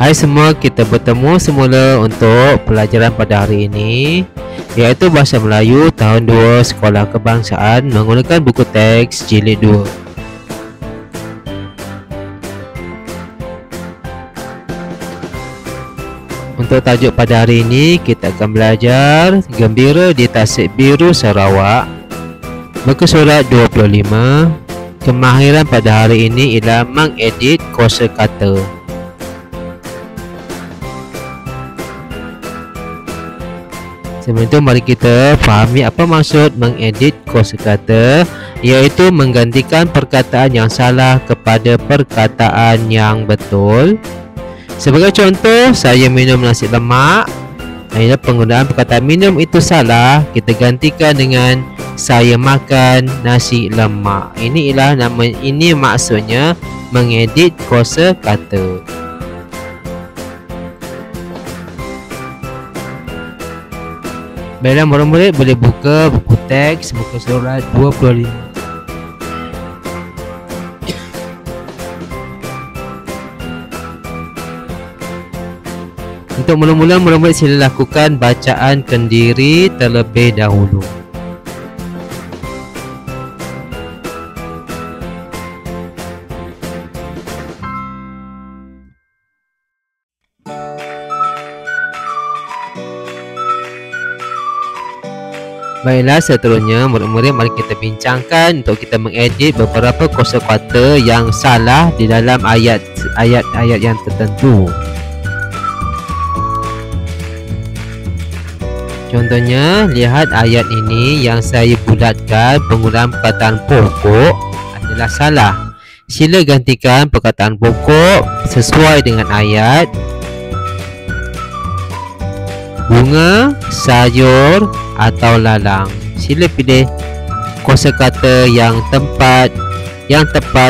Hai semua, kita bertemu semula untuk pelajaran pada hari ini, iaitu Bahasa Melayu tahun 2 Sekolah Kebangsaan menggunakan buku teks jilid 2. Untuk tajuk pada hari ini, kita akan belajar Gembira di Tasik Biru Sarawak, muka surat 25. Kemahiran pada hari ini ialah mengedit kosakata. Sebelum itu, mari kita fahami apa maksud mengedit kosakata, iaitu menggantikan perkataan yang salah kepada perkataan yang betul. Sebagai contoh, saya minum nasi lemak. Ialah penggunaan perkataan minum itu salah, kita gantikan dengan saya makan nasi lemak. Ini maksudnya mengedit kosakata. Baiklah, murid-murid boleh buka buku teks muka surat 25. Untuk mula-mula, murid-murid sila lakukan bacaan kendiri terlebih dahulu. Baiklah, seterusnya murid-murid mari kita bincangkan untuk kita mengedit beberapa kosakata yang salah di dalam ayat-ayat yang tertentu. Contohnya, lihat ayat ini yang saya bulatkan, penggunaan perkataan pokok adalah salah. Sila gantikan perkataan pokok sesuai dengan ayat. Bunga, sayur atau lalang. Sila pilih kosakata yang tepat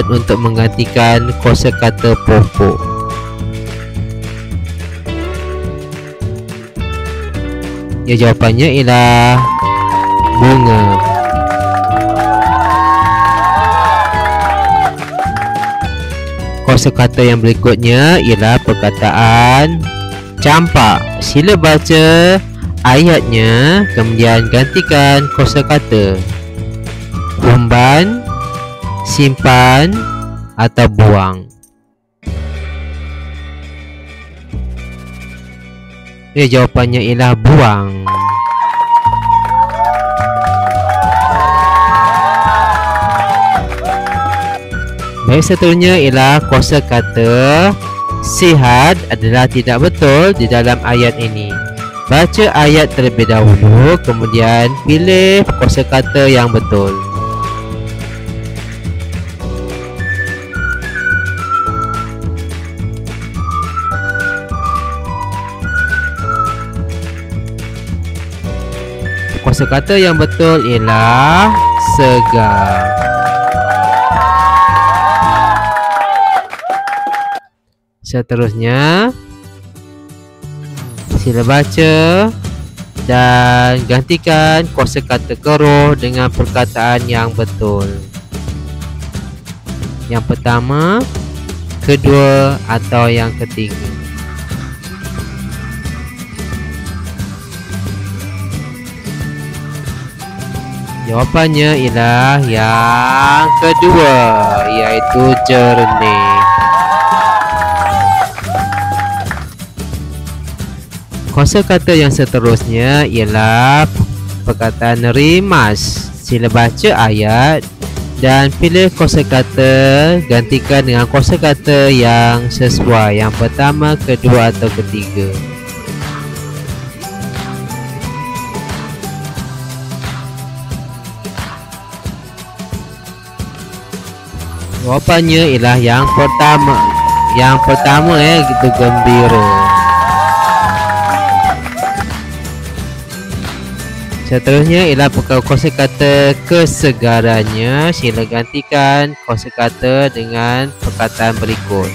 untuk menggantikan kosakata pokok. Ya, jawapannya ialah bunga. Kosakata yang berikutnya ialah perkataan campak. Sila baca ayatnya, kemudian gantikan kosakata. Umban, simpan atau buang. Ya, jawapannya ialah buang. Baik, seterusnya ialah kosakata sihat adalah tidak betul di dalam ayat ini. Baca ayat terlebih dahulu, kemudian pilih kosakata yang betul. Kosakata yang betul ialah segar. Seterusnya, sila baca dan gantikan kosakata keruh dengan perkataan yang betul. Yang pertama, kedua atau yang ketiga. Jawapannya ialah yang kedua, iaitu jernih. Kosakata yang seterusnya ialah perkataan rimas. Sila baca ayat dan pilih kosakata, gantikan dengan kosakata yang sesuai. Yang pertama, kedua atau ketiga. Jawapannya ialah yang pertama. Yang pertama itu gembira. Seterusnya ialah kosakata kesegarannya. Sila gantikan kosakata dengan perkataan berikut.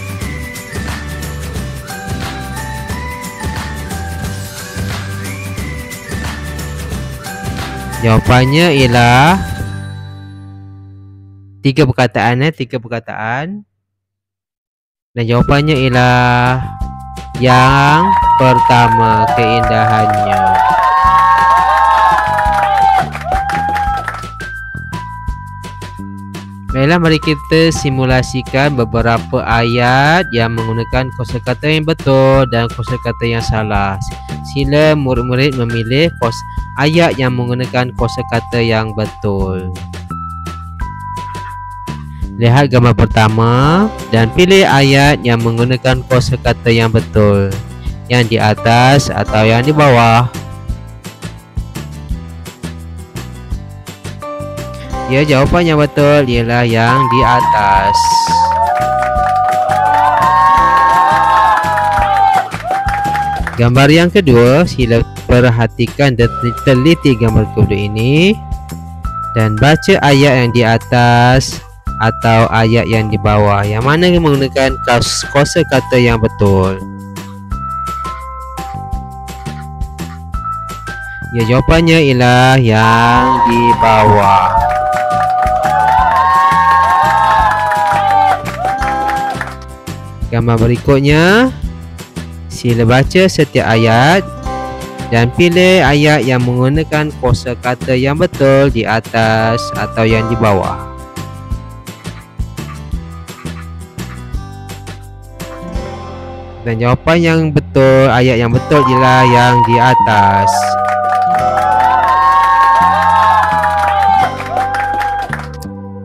Jawapannya ialah tiga perkataan. Dan jawapannya ialah yang pertama keindahannya. Baiklah, mari kita simulasikan beberapa ayat yang menggunakan kosakata yang betul dan kosakata yang salah. Sila murid-murid memilih ayat yang menggunakan kosakata yang betul. Lihat gambar pertama dan pilih ayat yang menggunakan kosakata yang betul, yang di atas atau yang di bawah. Ya, jawapan yang betul ialah yang di atas. Gambar yang kedua, sila perhatikan dan teliti gambar kedua ini dan baca ayat yang di atas atau ayat yang di bawah. Yang mana yang menggunakan kosakata yang betul? Ya, jawapannya ialah yang di bawah. Gambar berikutnya, sila baca setiap ayat dan pilih ayat yang menggunakan kosakata yang betul di atas atau yang di bawah. Dan jawapan yang betul, ayat yang betul ialah yang di atas.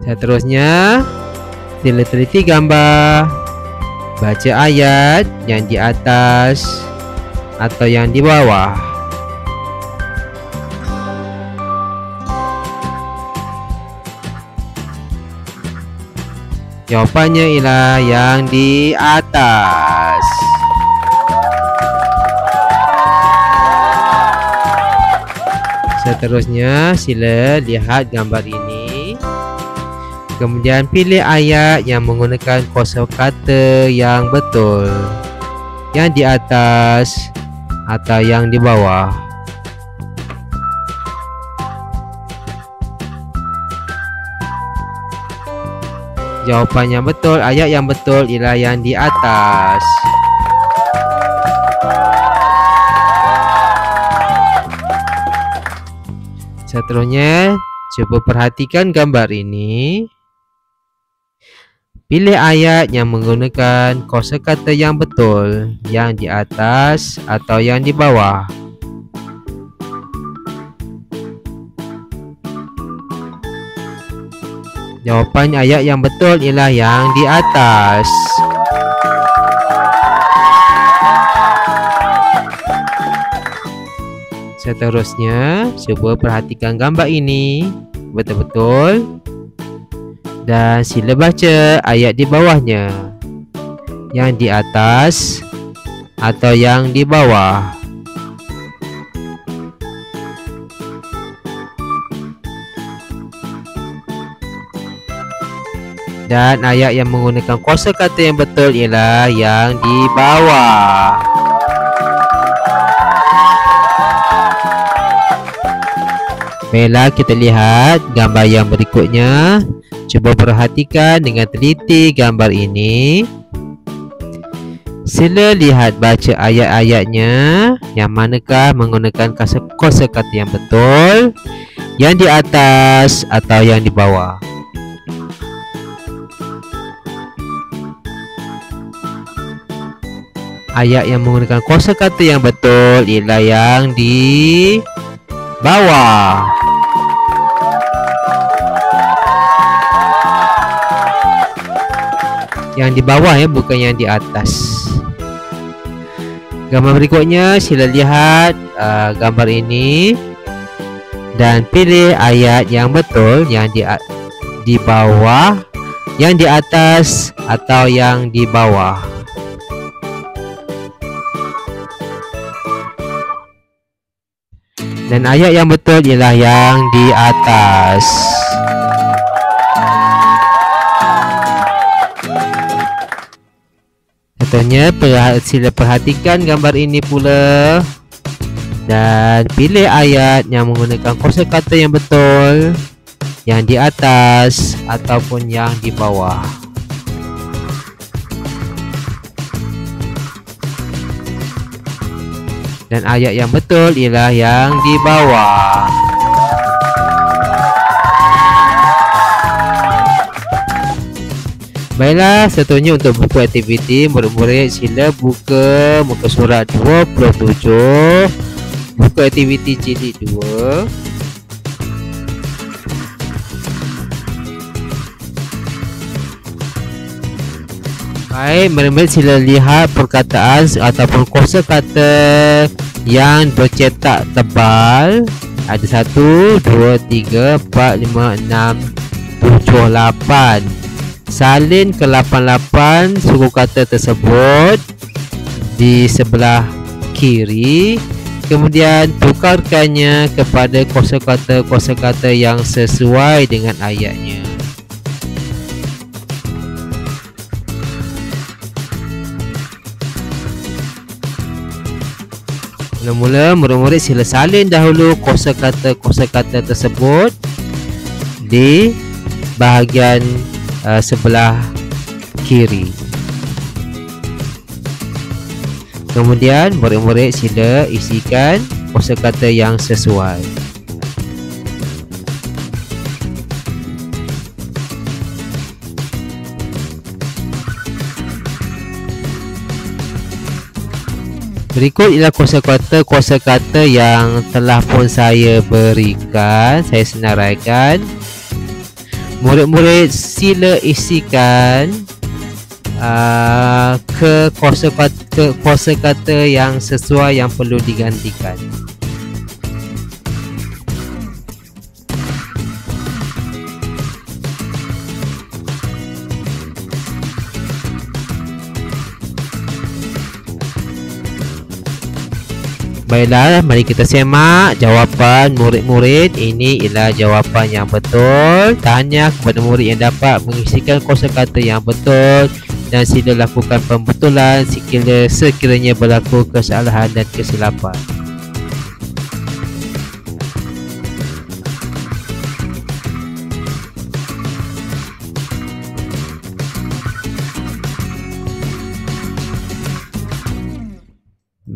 Seterusnya, sila teliti gambar, baca ayat yang di atas atau yang di bawah. Jawapannya ialah yang di atas. Seterusnya, sila lihat gambar ini. Kemudian pilih ayat yang menggunakan kosakata yang betul, yang di atas atau yang di bawah. Jawapan yang betul, ayat yang betul ialah yang di atas. Seterusnya, cuba perhatikan gambar ini. Pilih ayat yang menggunakan kosakata yang betul, yang di atas atau yang di bawah. Jawapan ayat yang betul ialah yang di atas. Seterusnya, cuba perhatikan gambar ini betul-betul dan sila baca ayat di bawahnya, yang di atas atau yang di bawah. Dan ayat yang menggunakan kosakata yang betul ialah yang di bawah. Baiklah, kita lihat gambar yang berikutnya. Cuba perhatikan dengan teliti gambar ini. Sila lihat baca ayat-ayatnya, yang manakah menggunakan kosakata yang betul, yang di atas atau yang di bawah. Ayat yang menggunakan kosakata yang betul ialah yang di bawah. Yang di bawah ya, bukan yang di atas. Gambar berikutnya, sila lihat gambar ini dan pilih ayat yang betul, yang di bawah, yang di atas atau yang di bawah. Dan ayat yang betul ialah yang di atas. Contohnya, sila perhatikan gambar ini pula dan pilih ayat yang menggunakan kosakata yang betul, yang di atas ataupun yang di bawah. Dan ayat yang betul ialah yang di bawah. Baiklah, seterusnya untuk buku aktiviti, murid-murid sila buka muka surat 27, buku aktiviti jilid 2. Baik, murid-murid sila lihat perkataan ataupun kosakata yang bercetak tebal. Ada 1, 2, 3, 4, 5, 6, 7, 8. Salin ke 88 suku kata tersebut di sebelah kiri. Kemudian tukarkannya kepada kosakata yang sesuai dengan ayatnya. Mula-mula murid-murid sila salin dahulu kosakata tersebut di bahagian sebelah kiri. Kemudian murid-murid sila isikan kosakata yang sesuai. Berikut ialah kosakata yang telah pun saya berikan, saya senaraikan. Murid-murid sila isikan ke kosakata yang sesuai yang perlu digantikan. Baiklah, mari kita semak jawapan murid-murid. Ini ialah jawapan yang betul. Tahniah kepada murid yang dapat mengisikan kosakata yang betul, dan sila lakukan pembetulan sekiranya berlaku kesalahan dan kesilapan.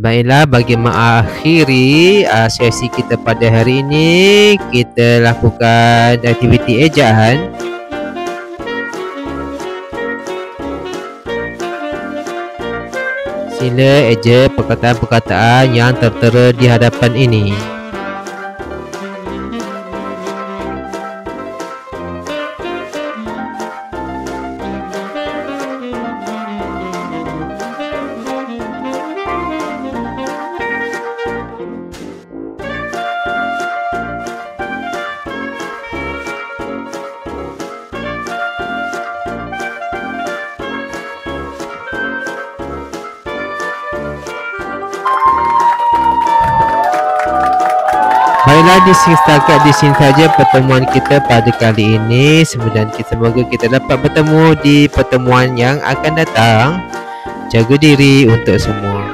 Baiklah, bagi mengakhiri sesi kita pada hari ini, kita lakukan aktiviti ejaan. Sila eja perkataan-perkataan yang tertera di hadapan ini. Baiklah, setakat di sini saja pertemuan kita pada kali ini. Semoga kita dapat bertemu di pertemuan yang akan datang. Jaga diri untuk semua.